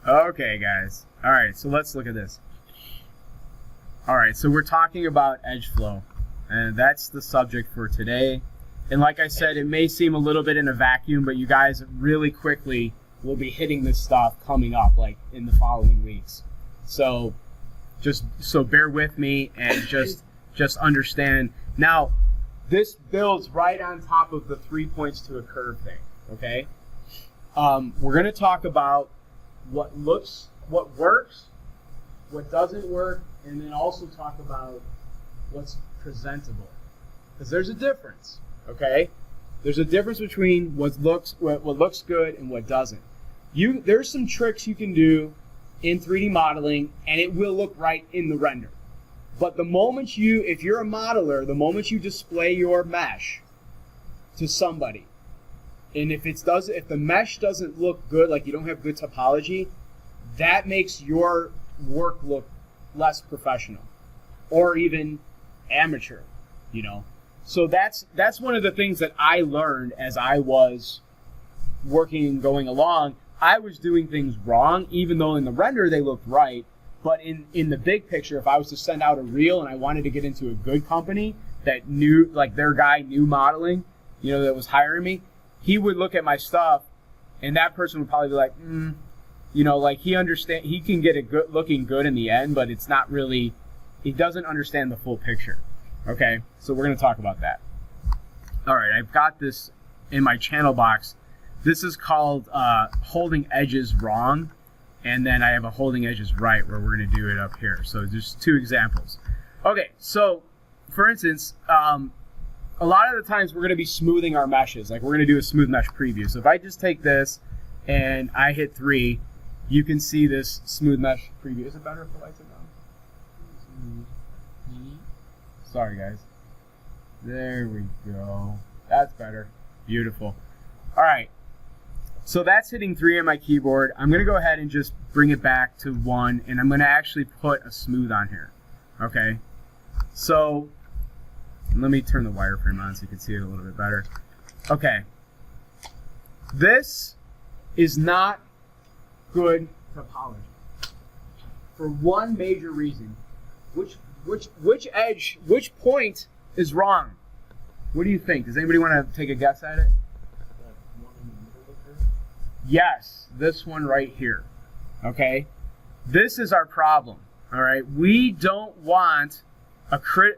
Okay, guys. All right, so let's look at this. All right, so we're talking about edge flow, and that's the subject for today. And like I said, it may seem a little bit in a vacuum, but you guys really quickly will be hitting this stuff coming up, like in the following weeks. So bear with me and just understand. Now, this builds right on top of the 3 points to a curve thing, okay? We're going to talk about what works, what doesn't work, and then also talk about what's presentable. Because there's a difference, okay? There's a difference between what looks good and what doesn't. There's some tricks you can do in 3D modeling, and it will look right in the render. But if you're a modeler, the moment you display your mesh to somebody, and if the mesh doesn't look good, like you don't have good topology, that makes your work look less professional or even amateur, you know. So that's one of the things that I learned as I was working and going along. I was doing things wrong, even though in the render they looked right. But in the big picture, if I was to send out a reel and I wanted to get into a good company that knew, like their guy knew modeling, you know, that was hiring me, he would look at my stuff, and that person would probably be like, you know, like he can get it good, looking good in the end, but it's not really, he doesn't understand the full picture. Okay, so we're going to talk about that. All right, I've got this in my channel box. This is called holding edges wrong, and then I have a holding edges right where we're going to do it up here. So there's two examples. Okay, so for instance, a lot of the times we're going to be smoothing our meshes. Like we're going to do a smooth mesh preview. So if I just take this and I hit 3, you can see this smooth mesh preview. Is it better if the lights are down? Sorry, guys. There we go. That's better. Beautiful. All right. So that's hitting 3 on my keyboard. I'm going to go ahead and just bring it back to 1, and I'm going to actually put a smooth on here. Okay. So let me turn the wireframe on so you can see it a little bit better. Okay. This is not good topology for one major reason. Which point is wrong? What do you think? Does anybody want to take a guess at it? Yes, this one right here. Okay? This is our problem. All right? We don't want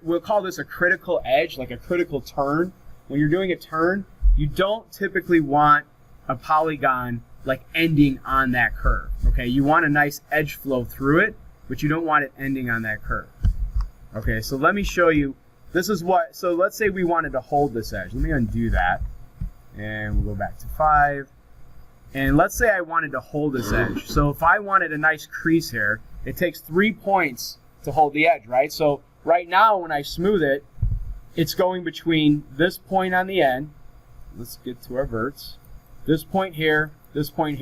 we'll call this a critical edge, like a critical turn. When you're doing a turn, you don't typically want a polygon like ending on that curve. Okay? You want a nice edge flow through it, but you don't want it ending on that curve. Okay, so let me show you. So let's say we wanted to hold this edge. Let me undo that. And we'll go back to 5. And let's say I wanted to hold this edge. So if I wanted a nice crease here, it takes 3 points to hold the edge, right? So right now when I smooth it, it's going between this point on the end. Let's get to our verts. This point here, and this point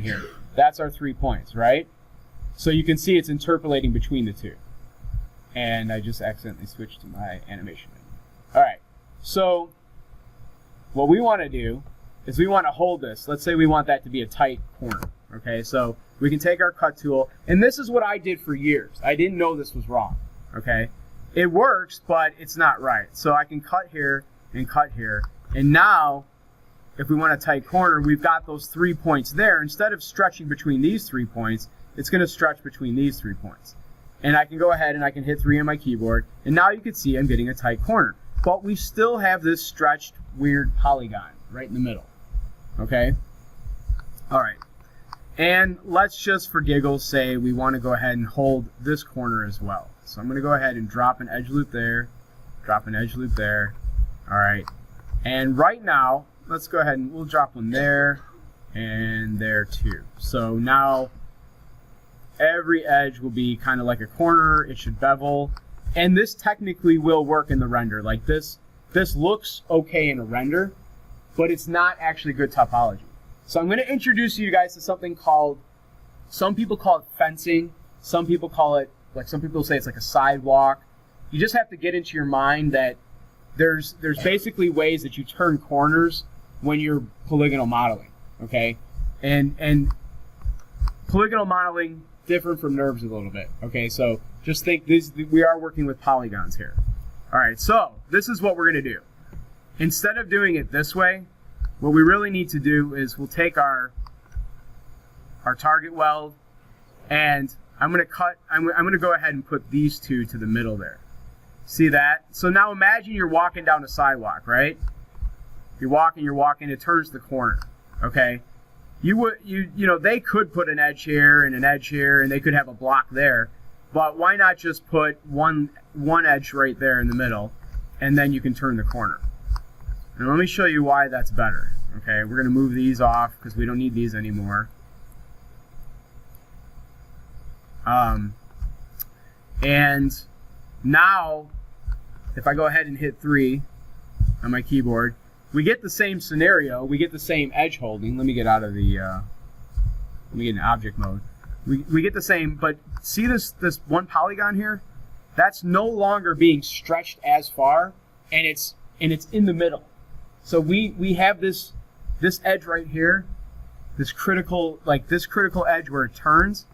here. That's our 3 points, right? So you can see it's interpolating between the two. And I just accidentally switched to my animation menu. All right, so what we want to do is we want to hold this. Let's say we want that to be a tight corner. Okay, so we can take our cut tool, and this is what I did for years. I didn't know this was wrong. Okay, it works, but it's not right. So I can cut here and cut here, and now if we want a tight corner, we've got those 3 points there. Instead of stretching between these 3 points, it's going to stretch between these 3 points. And I can go ahead and I can hit 3 on my keyboard, and now you can see I'm getting a tight corner. But we still have this stretched, weird polygon right in the middle. Okay? All right. And let's just, for giggles, say we want to go ahead and hold this corner as well. So I'm going to go ahead and drop an edge loop there, drop an edge loop there. All right. And right now, let's go ahead and we'll drop one there and there too. So now every edge will be kind of like a corner. It should bevel. And this technically will work in the render. Like this looks okay in a render, but it's not actually good topology. So I'm going to introduce you guys to something called, some people call it fencing. Some people call it, like some people say it's like a sidewalk. You just have to get into your mind that there's basically ways that you turn corners when you're polygonal modeling, okay? And polygonal modeling different from NURBS a little bit. Okay, so just think we are working with polygons here. All right, so this is what we're going to do. Instead of doing it this way, what we really need to do is we'll take our target weld, and I'm going to go ahead and put these two to the middle there. See that? So now imagine you're walking down a sidewalk, right? You're walking, it turns the corner. Okay? You know, they could put an edge here and an edge here, and they could have a block there, but why not just put one edge right there in the middle, and then you can turn the corner. And let me show you why that's better. Okay, we're going to move these off because we don't need these anymore. And now, if I go ahead and hit 3 on my keyboard, we get the same scenario. We get the same edge holding. Let me get out of the, let me get in object mode. We get the same, but see this one polygon here? That's no longer being stretched as far, and it's in the middle. So we have this edge right here, this critical edge where it turns.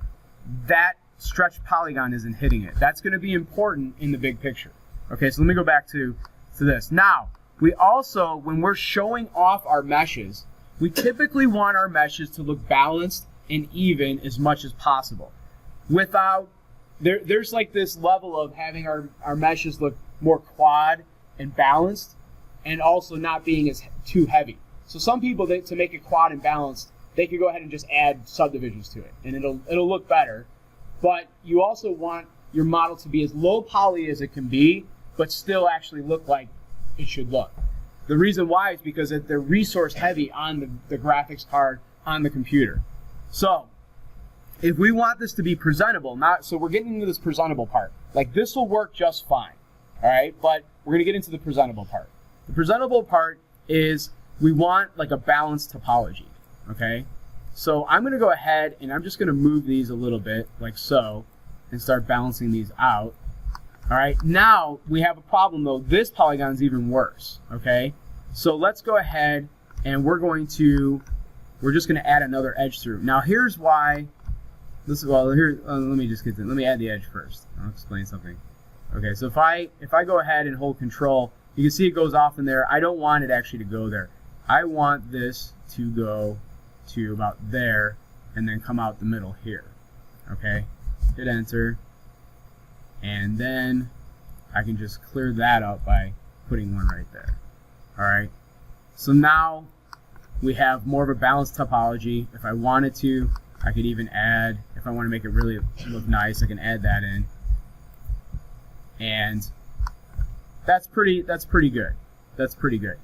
That stretched polygon isn't hitting it. That's going to be important in the big picture. Okay, so let me go back to this. Now, we also, when we're showing off our meshes, we typically want our meshes to look balanced and even as much as possible. There's like this level of having our meshes look more quad and balanced, and also not being as too heavy. So some people, to make it quad and balanced, they could go ahead and just add subdivisions to it, and it'll look better. But you also want your model to be as low poly as it can be, but still actually look like it should look. The reason why is because they're resource heavy on the graphics card on the computer. So if we want this to be presentable, so we're getting into this presentable part. Like, this will work just fine, all right? But we're going to get into the presentable part. The presentable part is we want like a balanced topology, okay? So I'm going to go ahead and I'm just going to move these a little bit like so and start balancing these out. All right, now we have a problem though. This polygon is even worse, okay? So let's go ahead and we're just going to add another edge through. Now here's why. Let me add the edge first. I'll explain something. Okay, so if I go ahead and hold control, you can see it goes off in there. I don't want it actually to go there. I want this to go to about there and then come out the middle here. Okay, hit enter, and then I can just clear that up by putting one right there. Alright, so now we have more of a balanced topology. If I wanted to, I could even add, if I want to make it really look nice, I can add that in. And that's pretty good. That's pretty good.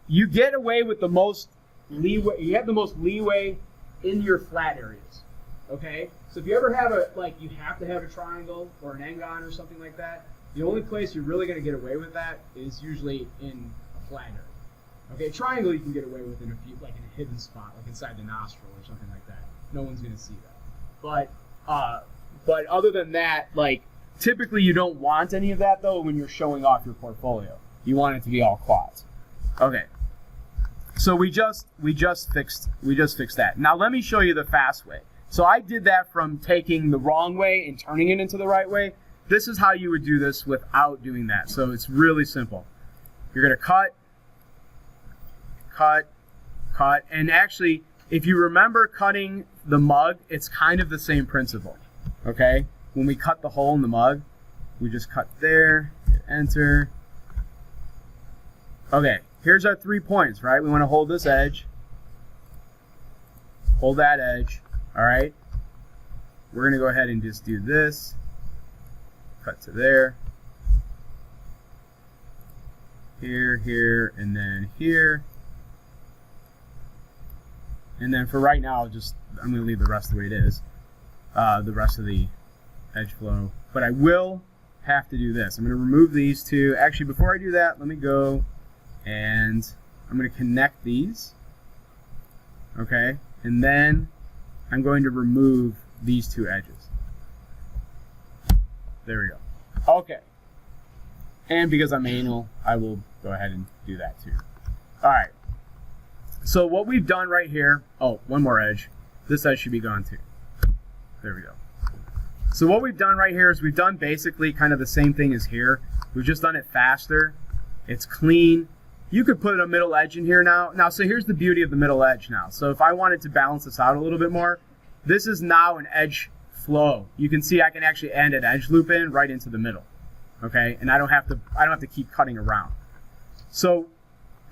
You get away with the most leeway. You have the most leeway in your flat areas. Okay? So if you ever have you have to have a triangle or an n-gon or something like that, the only place you're really going to get away with that is usually in a flat area. Okay, triangle you can get away with in in a hidden spot, like inside the nostril or something like that. No one's going to see that. But other than that, typically you don't want any of that though when you're showing off your portfolio. You want it to be all quads. Okay. So we just fixed that. Now let me show you the fast way. So I did that from taking the wrong way and turning it into the right way. This is how you would do this without doing that. So it's really simple. You're going to cut, and actually, if you remember cutting the mug, it's kind of the same principle. Okay? When we cut the hole in the mug, we just cut there, hit enter. Okay, here's our 3 points, right? We want to hold this edge, hold that edge, all right? We're going to go ahead and just do this, cut to there, here, and then here. And then for right now, I'm going to leave the rest the way it is, the rest of the edge flow. But I will have to do this. I'm going to remove these two. Actually, before I do that, let me go and I'm going to connect these. Okay? And then I'm going to remove these two edges. There we go. Okay. And because I'm anal, I will go ahead and do that too. All right. So what we've done right here, one more edge. this edge should be gone too. There we go. So what we've done right here is we've done basically kind of the same thing as here. We've just done it faster. It's clean. You could put a middle edge in here now. So here's the beauty of the middle edge now. So if I wanted to balance this out a little bit more, this is now an edge flow. You can see I can actually end an edge loop in right into the middle. Okay, and I don't have to keep cutting around. So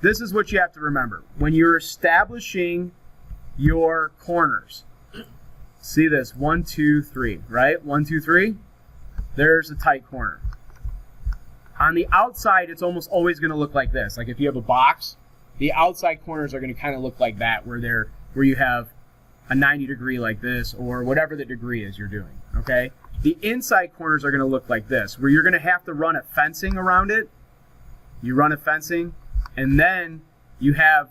this is what you have to remember. When you're establishing your corners, see this, 1, 2, 3, right? 1, 2, 3, there's a tight corner. On the outside, it's almost always going to look like this. Like if you have a box, the outside corners are going to kind of look like that, where you have a 90 degree like this, or whatever the degree is you're doing, okay? The inside corners are going to look like this, where you're going to have to run a fencing around it. You run a fencing, and then you have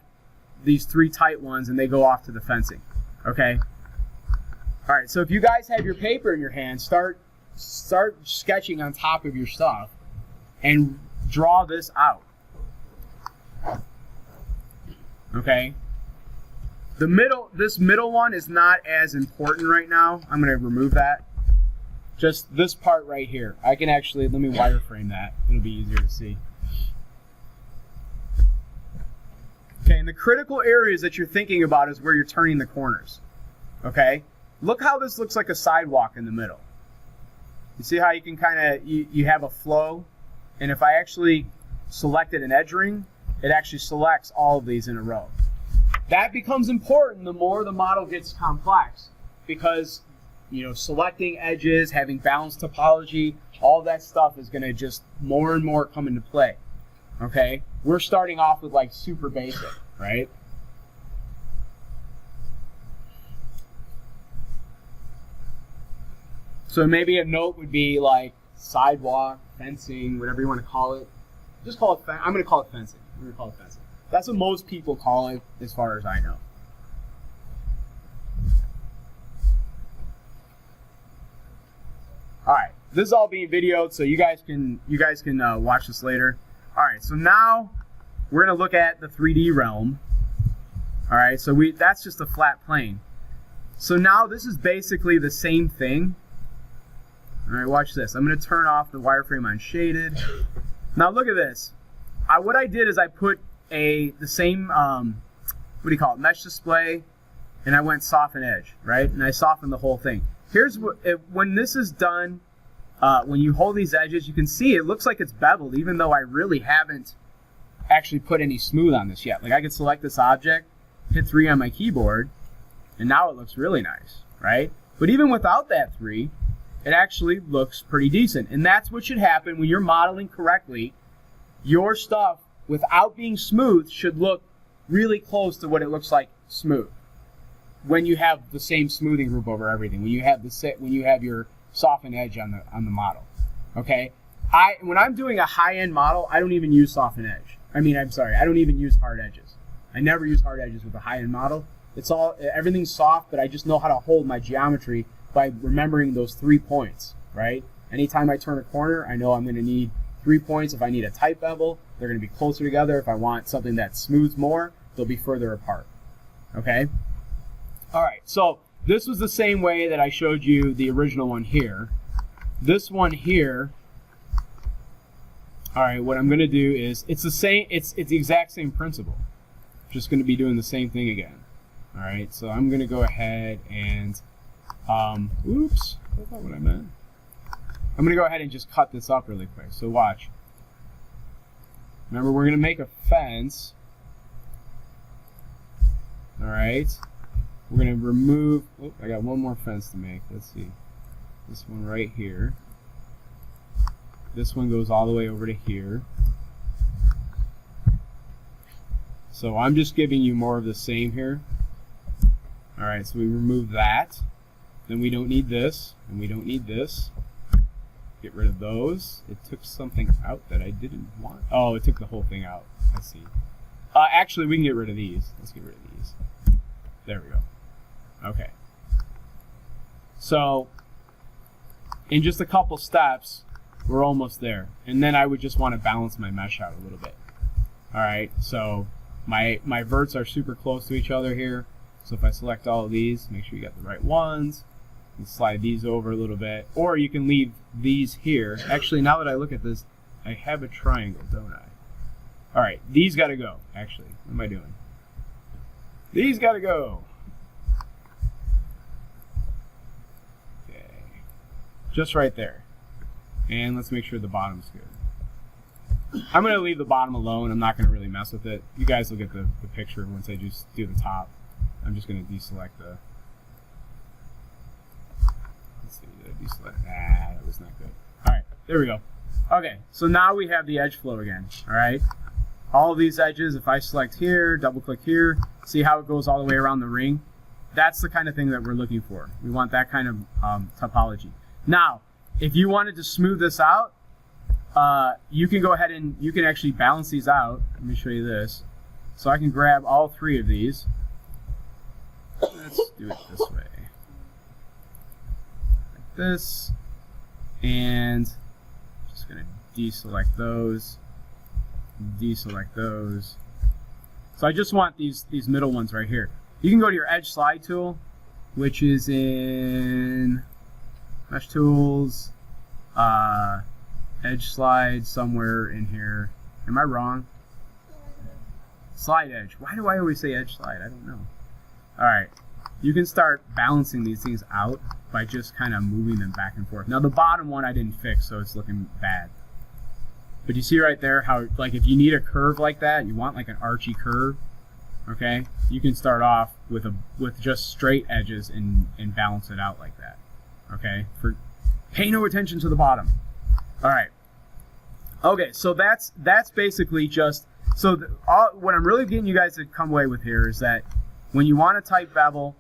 these 3 tight ones, and they go off to the fencing, okay? All right, so if you guys have your paper in your hand, start sketching on top of your stuff and draw this out. Okay? This middle one is not as important right now. I'm going to remove that. Just this part right here. I can actually, let me wireframe that. It'll be easier to see. Okay, and the critical areas that you're thinking about is where you're turning the corners. Okay? Look how this looks like a sidewalk in the middle. You see how you can kind of, you have a flow? And if I actually selected an edge ring, it actually selects all of these in a row. That becomes important the more the model gets complex, because selecting edges, having balanced topology, all that stuff is going to just more and more come into play. Okay? We're starting off with like super basic, right? So maybe a note would be like sidewalk, fencing, whatever you want to call it. Just call it, I'm going to call it fencing. That's what most people call it, as far as I know. All right, this is all being videoed, so you guys can watch this later. All right, so now we're going to look at the 3D realm. All right, so that's just a flat plane. So now this is basically the same thing. All right, watch this. I'm going to turn off the wireframe on shaded. Now look at this. What I did is I put the same, mesh display, and I went soften edge, right? And I softened the whole thing. Here's when this is done, when you hold these edges, you can see it looks like it's beveled, even though I really haven't actually put any smooth on this yet. Like I could select this object, hit 3 on my keyboard, and now it looks really nice, right? But even without that 3, it actually looks pretty decent. And that's what should happen when you're modeling correctly. Your stuff, without being smooth, should look really close to what it looks like smooth. When you have the same smoothing group over everything, when you have your softened edge on the model, okay. When I'm doing a high-end model, I don't even use softened edge. I don't even use hard edges. I never use hard edges with a high-end model. Everything's soft, but I just know how to hold my geometry by remembering those 3 points, right? Anytime I turn a corner, I know I'm going to need 3 points. If I need a tight bevel, they're going to be closer together. If I want something that smooths more, they'll be further apart, okay? All right, so this was the same way that I showed you the original one here. This one here, all right, what I'm going to do is, it's the exact same principle. Just going to be doing the same thing again. All right, so I'm going to go ahead and, oops, that's not what I meant. I'm going to go ahead and just cut this up really quick. So watch. Remember, we're going to make a fence. All right. We're going to remove, I got one more fence to make. Let's see. This one right here. This one goes all the way over to here. So I'm just giving you more of the same here. All right, so we remove that. Then we don't need this, and we don't need this. Get rid of those. It took something out that I didn't want. Oh, it took the whole thing out. I see. Actually, we can get rid of these. Let's get rid of these. There we go. Okay. So, in just a couple steps, we're almost there. And then I would just want to balance my mesh out a little bit. All right, so my verts are super close to each other here. So if I select all of these, make sure you got the right ones. And slide these over a little bit. Or you can leave these here. Actually, now that I look at this, I have a triangle, don't I? Alright, these gotta go, actually. What am I doing? These gotta go. Okay. Just right there. And let's make sure the bottom's good. I'm going to leave the bottom alone. I'm not going to really mess with it. You guys will get the picture once I just do the top. I'm just going to deselect the... Let's see, did I deselect? Ah, that was not good. Alright, there we go. Okay, so now we have the edge flow again. Alright, all of these edges, if I select here, double click here, see how it goes all the way around the ring? That's the kind of thing that we're looking for. We want that kind of topology. Now, if you wanted to smooth this out, you can go ahead and you can actually balance these out. Let me show you this. So I can grab all three of these. Let's do it this way. Like this. And just going to deselect those. Deselect those. So I just want these middle ones right here. You can go to your edge slide tool, which is in Mesh Tools, edge slide somewhere in here. Am I wrong? Slide edge. Why do I always say edge slide? I don't know. Alright. You can start balancing these things out by just kind of moving them back and forth. Now the bottom one I didn't fix, so it's looking bad. But you see right there how, like, if you need a curve like that, you want like an archy curve, okay? You can start off with just straight edges and balance it out like that. Okay? Pay no attention to the bottom. Alright. Okay, so that's basically just, so what I'm really getting you guys to come away with here is that when you want a tight bevel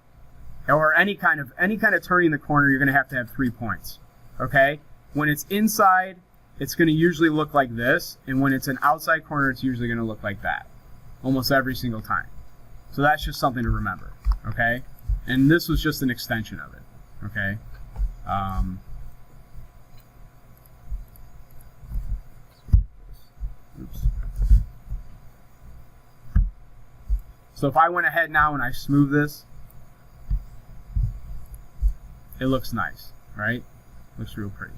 or any kind of turning the corner, you're going to have 3 points. Okay? When it's inside, it's going to usually look like this, and when it's an outside corner, it's usually going to look like that. Almost every single time. So that's just something to remember. Okay? And this was just an extension of it. Okay? Oops. So if I went ahead now and I smooth this, it looks nice, right? Looks real pretty.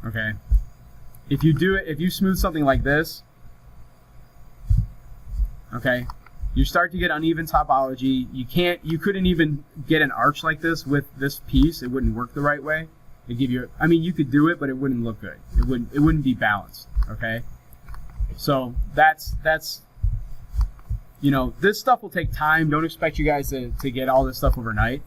Okay. If you smooth something like this, okay, you start to get uneven topology. You couldn't even get an arch like this with this piece. It wouldn't work the right way. It'd give you, I mean, you could do it, but it wouldn't look good. It wouldn't be balanced. Okay. So that's you know, this stuff will take time. Don't expect you guys to get all this stuff overnight.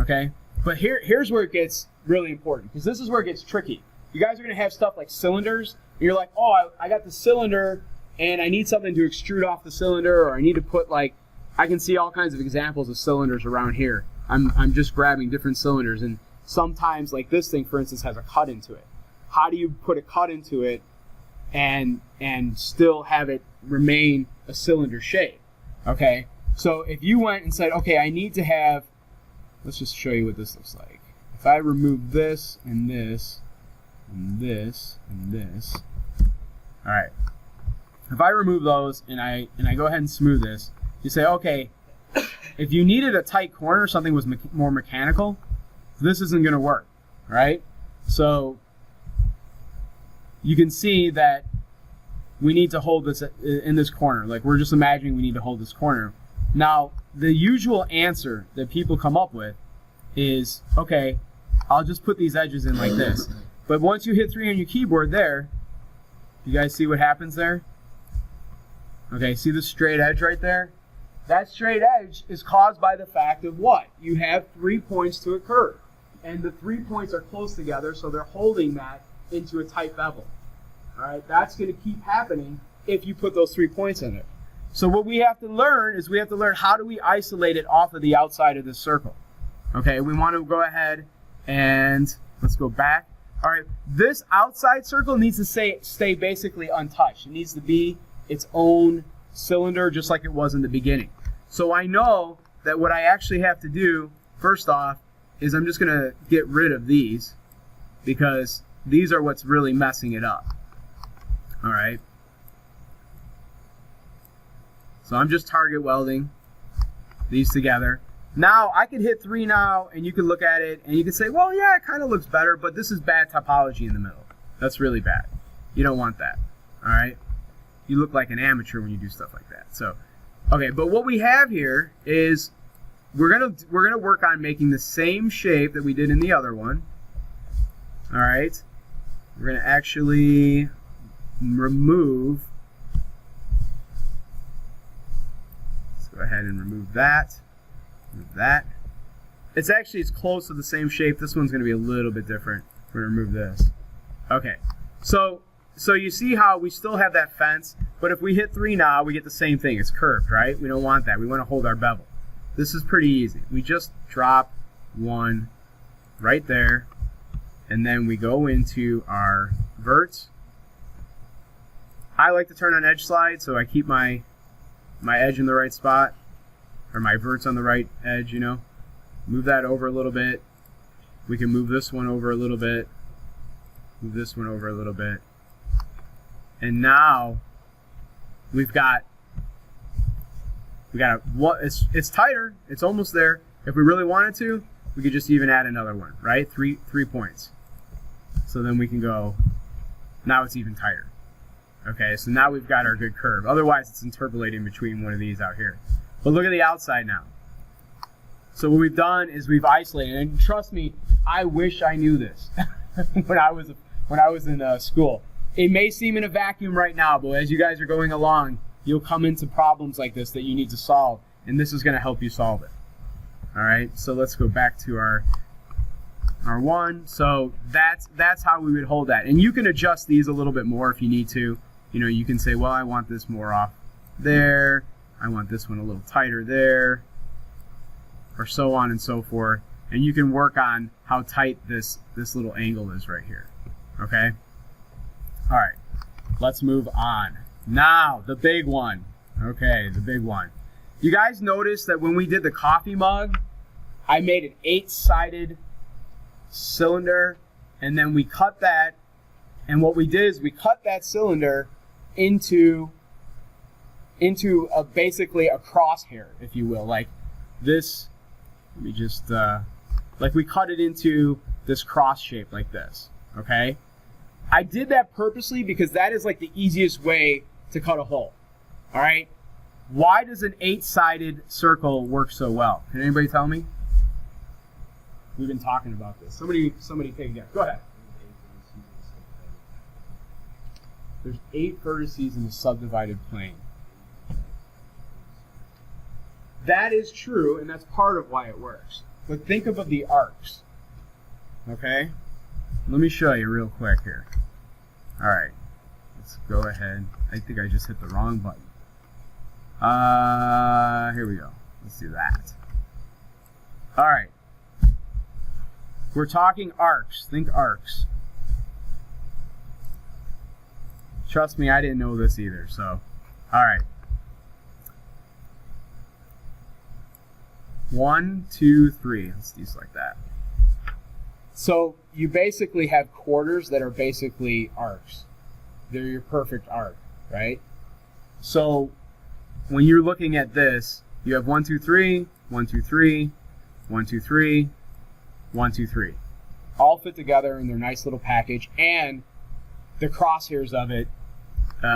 Okay. But here's where it gets really important, because this is where it gets tricky. You guys are going to have stuff like cylinders. And you're like, oh, I got the cylinder, and I need something to extrude off the cylinder, or I need to put, like, I can see all kinds of examples of cylinders around here. I'm just grabbing different cylinders, and sometimes, like this thing, for instance, has a cut into it. How do you put a cut into it and still have it remain a cylinder shape? Okay, so if you went and said, okay, I need to have, let's just show you what this looks like. If I remove this and this and this and this, all right. If I remove those and I go ahead and smooth this, you say, okay, if you needed a tight corner, something was more mechanical, this isn't going to work, right? So you can see that we need to hold this in this corner. Like, we're just imagining we need to hold this corner. Now, the usual answer that people come up with is, okay, I'll just put these edges in like this. But once you hit 3 on your keyboard there, you guys see what happens there? Okay, see the straight edge right there? That straight edge is caused by the fact of what? You have 3 points to a curve. And the 3 points are close together, so they're holding that into a tight bevel. Alright, that's going to keep happening if you put those 3 points in it. So what we have to learn is we have to learn how do we isolate it off of the outside of this circle. Okay, we want to go ahead and let's go back. Alright, this outside circle needs to stay basically untouched. It needs to be its own cylinder just like it was in the beginning. So I know that what I actually have to do, first off, is I'm just going to get rid of these because these are what's really messing it up. Alright. So I'm just target welding. these together. Now I could hit 3 now, and you can look at it and you can say, well, yeah, it kind of looks better, but this is bad topology in the middle. That's really bad. You don't want that. All right. You look like an amateur when you do stuff like that. So, okay, but what we have here is we're gonna work on making the same shape that we did in the other one. All right. We're gonna actually remove. Let's go ahead and remove that. Remove that. It's close to the same shape. This one's gonna be a little bit different. We're gonna remove this. Okay. So you see how we still have that fence, but if we hit 3 now, we get the same thing. It's curved, right? We don't want that. We want to hold our bevel. This is pretty easy. We just drop 1 right there, and then we go into our verts. I like to turn on edge slide, so I keep my edge in the right spot, or my verts on the right edge, you know. Move that over a little bit. We can move this one over a little bit. Move this one over a little bit. And now we've got it's tighter. It's almost there. If we really wanted to, we could just even add another one, right? Three points. So then we can go, now it's even tighter. Okay, so now we've got our good curve. Otherwise, it's interpolating between one of these out here. But look at the outside now. So what we've done is we've isolated, and trust me, I wish I knew this when I was in school. It may seem in a vacuum right now, but as you guys are going along, you'll come into problems like this that you need to solve, and this is going to help you solve it. All right, so let's go back to our one. So that's how we would hold that, and you can adjust these a little bit more if you need to. You know, you can say, well, I want this more off there. I want this one a little tighter there, or so on and so forth. And you can work on how tight this little angle is right here. Okay. All right, let's move on. Now, the big one. Okay, the big one. You guys notice that when we did the coffee mug, I made an 8-sided cylinder, and then we cut that, and what we did is we cut that cylinder into basically a crosshair, if you will, like this. Let me just, like we cut it into this cross shape like this, okay? I did that purposely because that is like the easiest way to cut a hole. All right? Why does an 8-sided circle work so well? Can anybody tell me? We've been talking about this. Somebody take a guess. Go ahead. There's 8 vertices in a subdivided plane. That is true, and that's part of why it works. But think about the arcs. Okay? Let me show you real quick here. All right, let's go ahead. I think I just hit the wrong button. Here we go. Let's do that. All right. We're talking arcs. Think arcs. Trust me, I didn't know this either. So, all right. 1, 2, 3. Let's do like that. So you basically have quarters that are basically arcs. They're your perfect arc, right? So when you're looking at this, you have 1, 2, 3, 1, 2, 3, 1, 2, 3, 1, 2, 3. All fit together in their nice little package, and the crosshairs of it,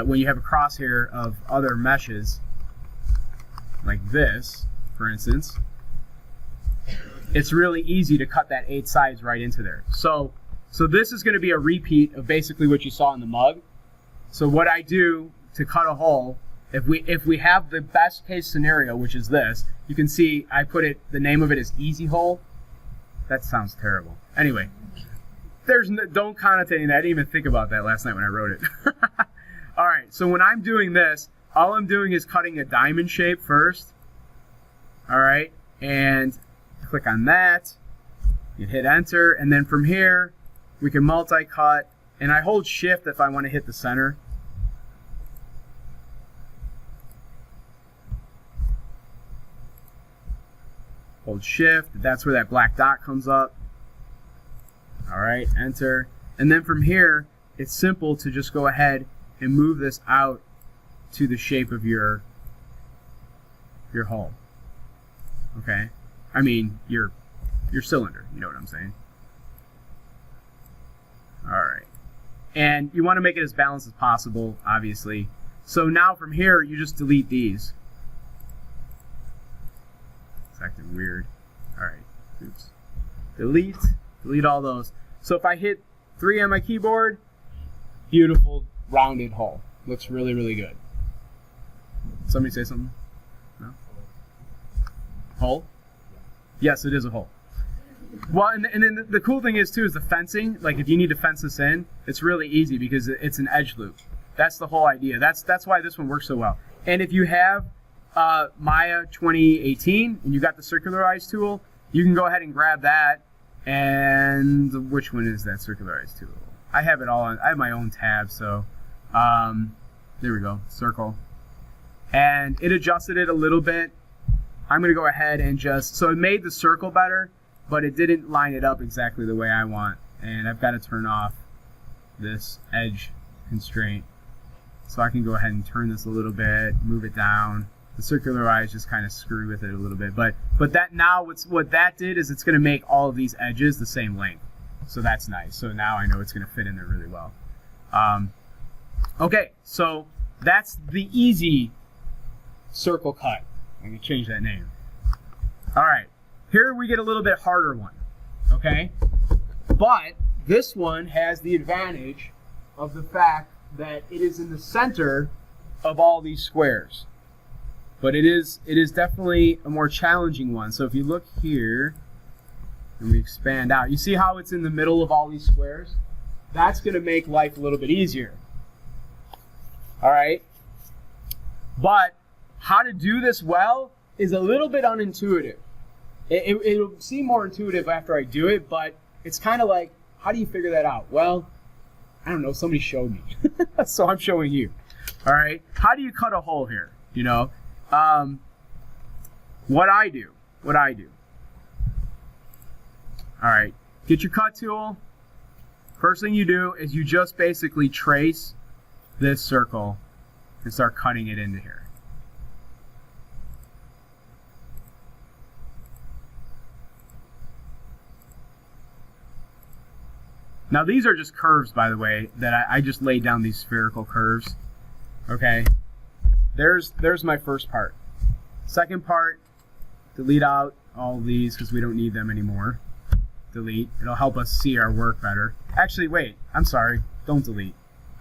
when you have a crosshair of other meshes, like this, for instance, it's really easy to cut that 8 sides right into there. So this is going to be a repeat of basically what you saw in the mug. So what I do to cut a hole, if we have the best case scenario, which is this, you can see I put it, the name of it is Easy Hole. That sounds terrible. Anyway, don't connotate that. I didn't even think about that last night when I wrote it. All right, so when I'm doing this, all I'm doing is cutting a diamond shape first. All right, and click on that, you hit enter, and then from here we can multi-cut, and I hold shift if I want to hit the center. Hold shift, that's where that black dot comes up. All right, enter, and then from here it's simple to just go ahead and move this out to the shape of your hole. Okay, I mean your cylinder. You know what I'm saying? All right, and you want to make it as balanced as possible, obviously. So now from here, you just delete these. It's acting weird. All right, oops. Delete all those. So if I hit 3 on my keyboard, beautiful rounded hole. Looks really, really good. Somebody say something? No? Hole? Yes, it is a hole. Well, and then the cool thing is, too, is the fencing. Like, if you need to fence this in, it's really easy because it's an edge loop. That's the whole idea. That's why this one works so well. And if you have Maya 2018 and you got the circularized tool, you can go ahead and grab that. And which one is that circularized tool? I have it all on. I have my own tab, so there we go, circle. And it adjusted it a little bit. I'm going to go ahead and so it made the circle better, but it didn't line it up exactly the way I want. And I've got to turn off this edge constraint. So I can go ahead and turn this a little bit, move it down. The circularize just kind of screw with it a little bit. But that now, what that did is it's going to make all of these edges the same length. So that's nice. So now I know it's going to fit in there really well. Okay, so that's the easy circle cut. I'm going to change that name. All right, here we get a little bit harder one. Okay, but this one has the advantage of the fact that it is in the center of all these squares. But it is definitely a more challenging one. So if you look here and we expand out, you see how it's in the middle of all these squares? That's going to make life a little bit easier. All right? But how to do this well is a little bit unintuitive. It'll seem more intuitive after I do it, but it's kind of like, how do you figure that out? Well, I don't know. Somebody showed me. So I'm showing you. All right? How do you cut a hole here? You know? What I do. All right, get your cut tool. First thing you do is you just basically trace this circle and start cutting it into here. Now these are just curves, by the way, that I just laid down these spherical curves. Okay. There's my first part. Second part, delete out all these because we don't need them anymore. Delete. It'll help us see our work better. Actually, wait. I'm sorry. Don't delete.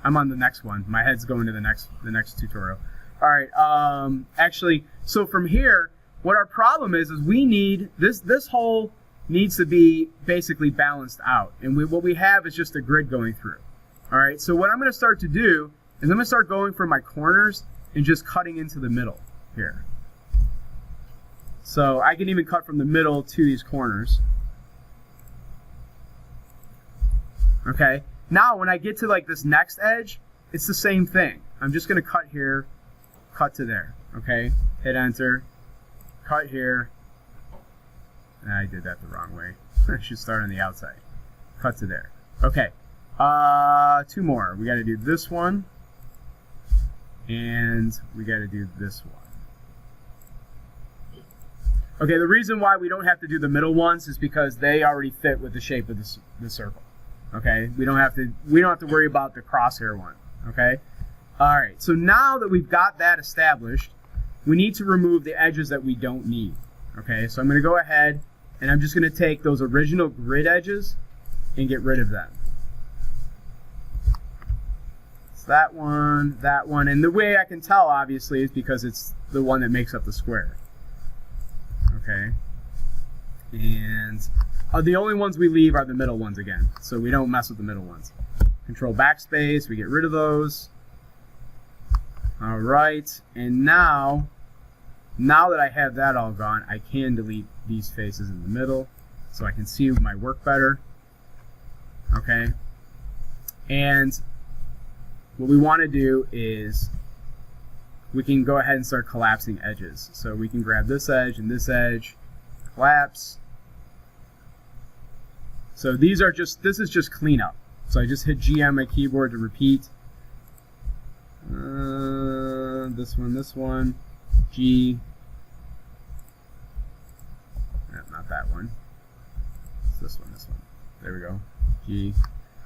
I'm on the next one. My head's going to the next tutorial. All right. Actually, so from here, what our problem is we need this hole needs to be basically balanced out, and what we have is just a grid going through. All right. So what I'm going to start to do is I'm going to start going for my corners and just cutting into the middle here. So I can even cut from the middle to these corners. Okay, now when I get to like this next edge, it's the same thing. I'm just going to cut here, cut to there. Okay, hit enter, cut here. I did that the wrong way. I should start on the outside. Cut to there. Okay, 2 more. We got to do this one. And we got to do this one. Okay, the reason why we don't have to do the middle ones is because they already fit with the shape of the circle. Okay, we don't have to worry about the crosshair one. Okay, all right. So now that we've got that established, we need to remove the edges that we don't need. Okay, so I'm going to go ahead and I'm just going to take those original grid edges and get rid of them. That one, and the way I can tell obviously is because it's the one that makes up the square. Okay, and the only ones we leave are the middle ones again, so we don't mess with the middle ones. Control backspace, we get rid of those. All right, and now that I have that all gone, I can delete these faces in the middle so I can see my work better. Okay, and what we want to do is we can go ahead and start collapsing edges. So we can grab this edge and this edge, collapse. So this is just cleanup. So I just hit G on my keyboard to repeat. This one, G. that one. It's this one, this one. There we go. G.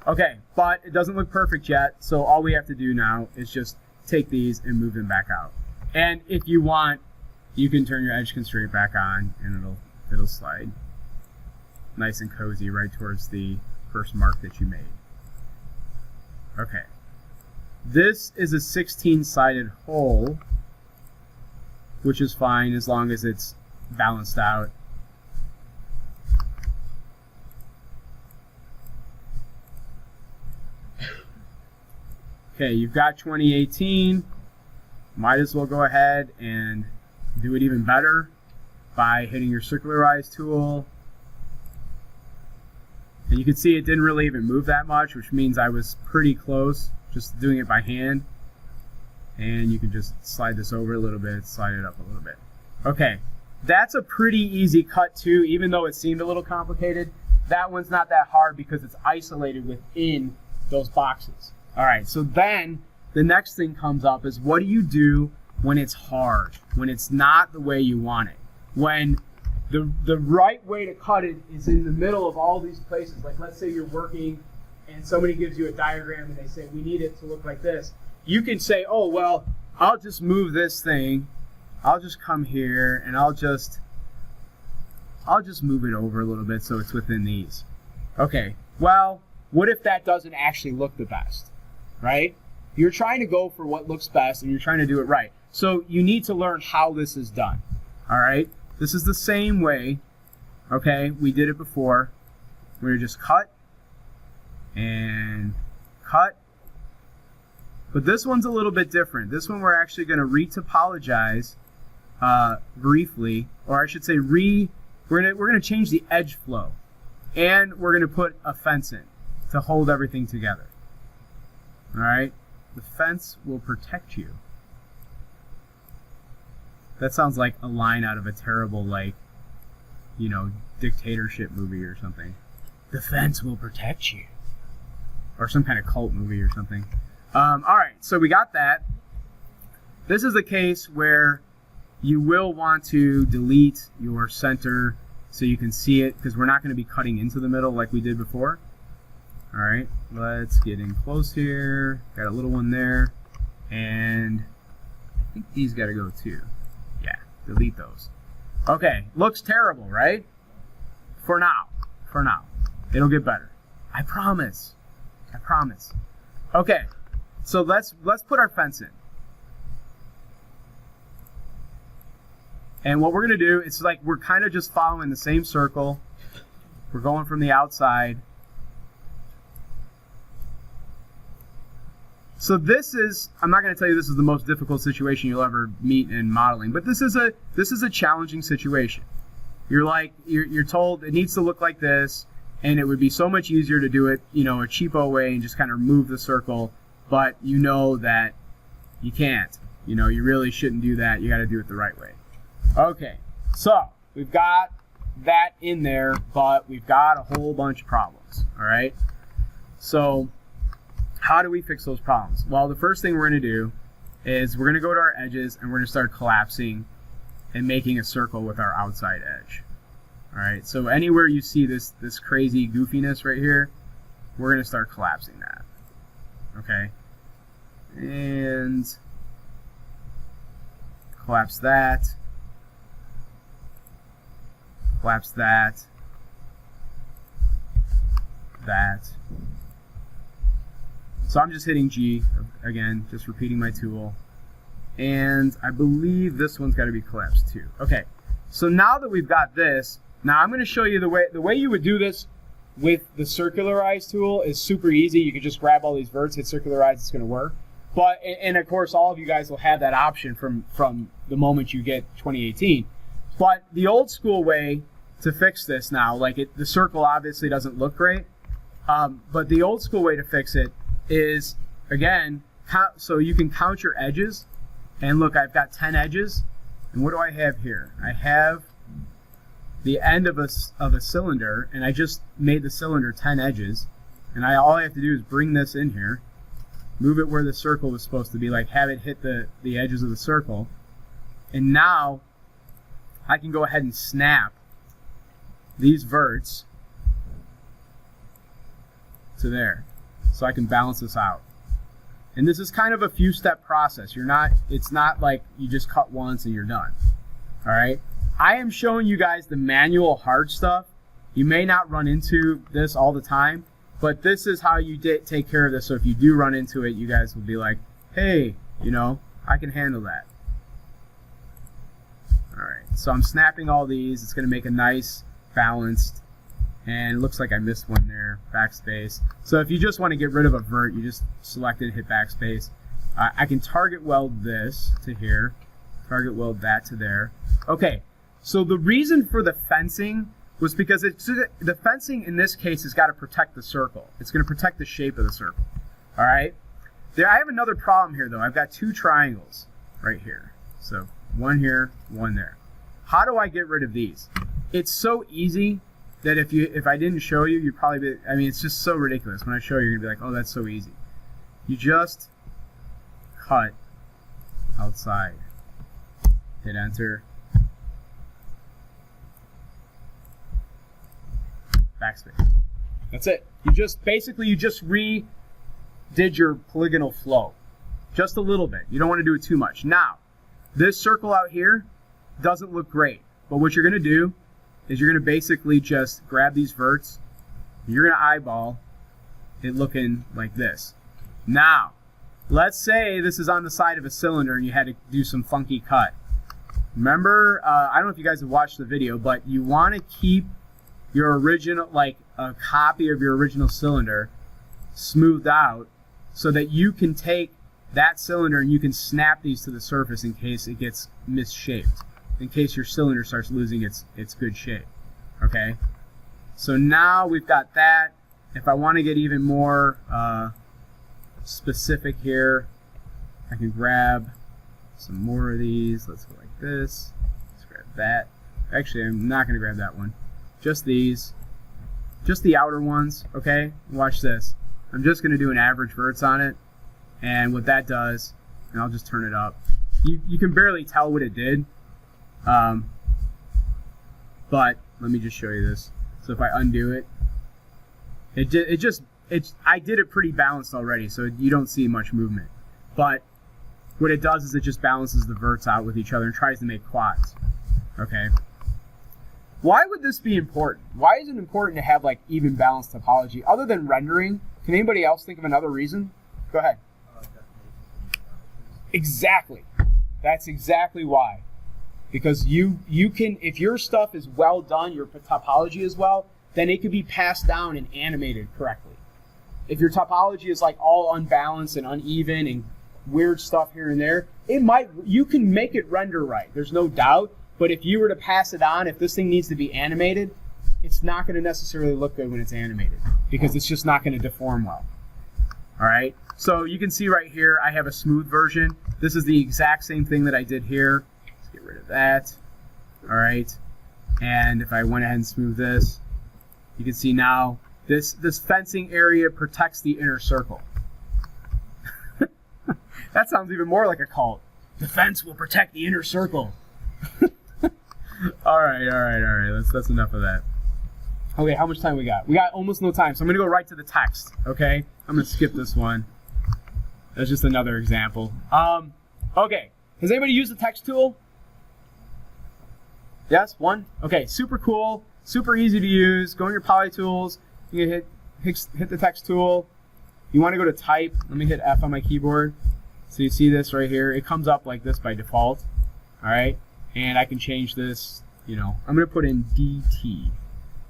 Okay, but it doesn't look perfect yet, so all we have to do now is just take these and move them back out. And if you want, you can turn your edge constraint back on, and it'll slide nice and cozy right towards the first mark that you made. Okay. This is a 16-sided hole, which is fine as long as it's balanced out. Okay, you've got 2018. Might as well go ahead and do it even better by hitting your circularize tool. And you can see it didn't really even move that much, which means I was pretty close, just doing it by hand. And you can just slide this over a little bit, slide it up a little bit. Okay, that's a pretty easy cut too, even though it seemed a little complicated. That one's not that hard because it's isolated within those boxes. All right, so then the next thing comes up is, what do you do when it's hard, when it's not the way you want it? When the right way to cut it is in the middle of all these places. Like, let's say you're working and somebody gives you a diagram and they say, we need it to look like this. You can say, oh, well, I'll just move this thing. I'll just come here and I'll just move it over a little bit so it's within these. Okay, well, what if that doesn't actually look the best, right? You're trying to go for what looks best and you're trying to do it right. So you need to learn how this is done, all right? This is the same way, okay? We did it before. We're just cut and cut. But this one's a little bit different. This one we're actually going to retopologize briefly, or I should say we're going to change the edge flow, and we're going to put a fence in to hold everything together. All right? The fence will protect you. That sounds like a line out of a terrible, like, you know, dictatorship movie or something. The fence will protect you. Or some kind of cult movie or something. All right, so we got that. This is a case where you will want to delete your center so you can see it, because we're not going to be cutting into the middle like we did before. All right, let's get in close here. Got a little one there. And I think these got to go too. Yeah, delete those. Okay, looks terrible, right? For now. For now. It'll get better. I promise. I promise. Okay, so let's put our fence in. And what we're going to do, it's like we're kind of just following the same circle. We're going from the outside. So this is, I'm not going to tell you this is the most difficult situation you'll ever meet in modeling, but this is a challenging situation. You're told it needs to look like this, and it would be so much easier to do it, you know, a cheapo way and just kind of remove the circle, but you know that you can't. You know, you really shouldn't do that. You got to do it the right way. Okay, so we've got that in there, but we've got a whole bunch of problems, all right? So how do we fix those problems? Well, the first thing we're going to do is we're going to go to our edges and we're going to start collapsing and making a circle with our outside edge. All right, so anywhere you see this crazy goofiness right here, we're going to start collapsing that. Okay, and collapse that. Collapse that. That. So I'm just hitting G again, just repeating my tool. And I believe this one's got to be collapsed too. Okay, so now that we've got this, now I'm going to show you the way you would do this with the circularize tool is super easy. You can just grab all these verts, hit circularize, it's going to work. But, and of course, all of you guys will have that option from the moment you get 2018. But the old school way to fix this now, like the circle obviously doesn't look great, but the old school way to fix it is, again, so you can count your edges. And look, I've got 10 edges. And what do I have here? I have the end of a cylinder, and I just made the cylinder 10 edges. And all I have to do is bring this in here, move it where the circle was supposed to be, like have it hit the edges of the circle. And now I can go ahead and snap these verts to there, so I can balance this out. And this is kind of a few step process. It's not like you just cut once and you're done. All right. I am showing you guys the manual hard stuff. You may not run into this all the time, but this is how you take care of this. So if you do run into it, you guys will be like, hey, you know, I can handle that. All right. So I'm snapping all these. It's going to make a nice balanced, and it looks like I missed one there, backspace. So if you just want to get rid of a vert, you just select it, hit backspace. I can target weld this to here, target weld that to there. Okay, so the reason for the fencing was because the fencing in this case has got to protect the circle. It's going to protect the shape of the circle. All right. I have another problem here though. I've got two triangles right here. So one here, one there. How do I get rid of these? It's so easy that if I didn't show you, you'd probably be, I mean, it's just so ridiculous. When I show you, you're gonna be like, oh, that's so easy. You just cut outside, hit enter, backspace. That's it. You just redid your polygonal flow just a little bit. You don't want to do it too much. Now, this circle out here doesn't look great, but what you're gonna do is you're going to basically just grab these verts, you're going to eyeball it looking like this. Now, let's say this is on the side of a cylinder and you had to do some funky cut. Remember, I don't know if you guys have watched the video, but you want to keep your original, like a copy of your original cylinder, smoothed out so that you can take that cylinder and you can snap these to the surface in case it gets misshaped, in case your cylinder starts losing its good shape. Okay, so now we've got that. If I want to get even more specific here, I can grab some more of these. Let's go like this. Let's grab that. Actually, I'm not going to grab that one. Just these. Just the outer ones, okay? Watch this. I'm just going to do an average verts on it. And what that does, and I'll just turn it up. You can barely tell what it did. But let me just show you this. So if I undo it, I did it pretty balanced already, so you don't see much movement. But what it does is it just balances the verts out with each other and tries to make quads. Okay. Why would this be important? Why is it important to have like even balanced topology other than rendering? Can anybody else think of another reason? Go ahead. Exactly. That's exactly why. Because you can, if your stuff is well done, your topology is well, then it could be passed down and animated correctly. If your topology is like all unbalanced and uneven and weird stuff here and there, you can make it render right. There's no doubt. But if you were to pass it on, if this thing needs to be animated, it's not going to necessarily look good when it's animated because it's just not going to deform well. All right. So you can see right here, I have a smooth version. This is the exact same thing that I did here. Let's get rid of that. All right. And if I went ahead and smooth this, you can see now this fencing area protects the inner circle. That sounds even more like a cult. The fence will protect the inner circle. All right. That's enough of that. Okay, how much time we got? We got almost no time, so I'm going to go right to the text, okay? I'm going to skip this one. That's just another example. Okay, has anybody used the text tool? Yes, one? Okay, super cool, super easy to use. Go in your poly tools, you can hit the text tool. You want to go to type, let me hit F on my keyboard. So you see this right here, it comes up like this by default, all right? And I can change this, I'm going to put in DT.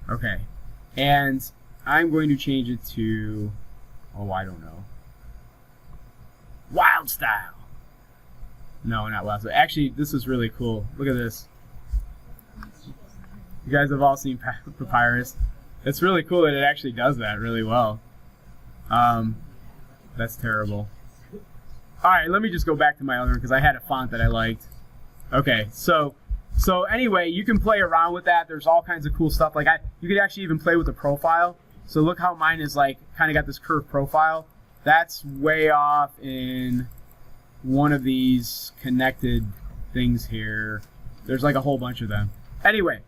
Okay, and I'm going to change it to, I don't know, wild style. No, not wild style. Actually, this is really cool. Look at this. You guys have all seen Papyrus. It's really cool that it actually does that really well. That's terrible. All right, let me just go back to my other one because I had a font that I liked. Okay, so anyway, you can play around with that. There's all kinds of cool stuff. Like you could actually even play with the profile. So look how mine is like kind of got this curved profile. That's way off in one of these connected things here. There's like a whole bunch of them. Anyway,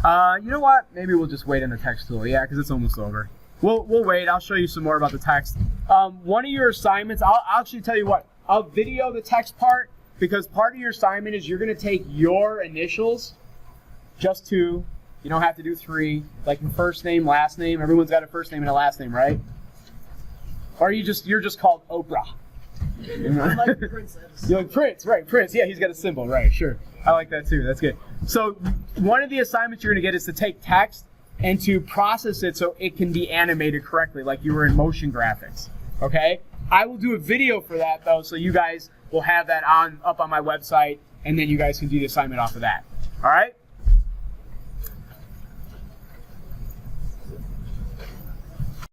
You know what? Maybe we'll just wait on the text tool. Yeah, because it's almost over. We'll wait. I'll show you some more about the text. One of your assignments, I'll actually tell you what. I'll video the text part because part of your assignment is you're going to take your initials, just 2. You don't have to do 3. Like first name, last name. Everyone's got a first name and a last name, right? Or you're just called Oprah. I like Princess. You're like Prince, right? Prince. Yeah, he's got a symbol, right? Sure. I like that too. That's good. So one of the assignments you're going to get is to take text and to process it so it can be animated correctly, like you were in motion graphics. Okay? I will do a video for that though, so you guys will have that up on my website, and then you guys can do the assignment off of that. All right?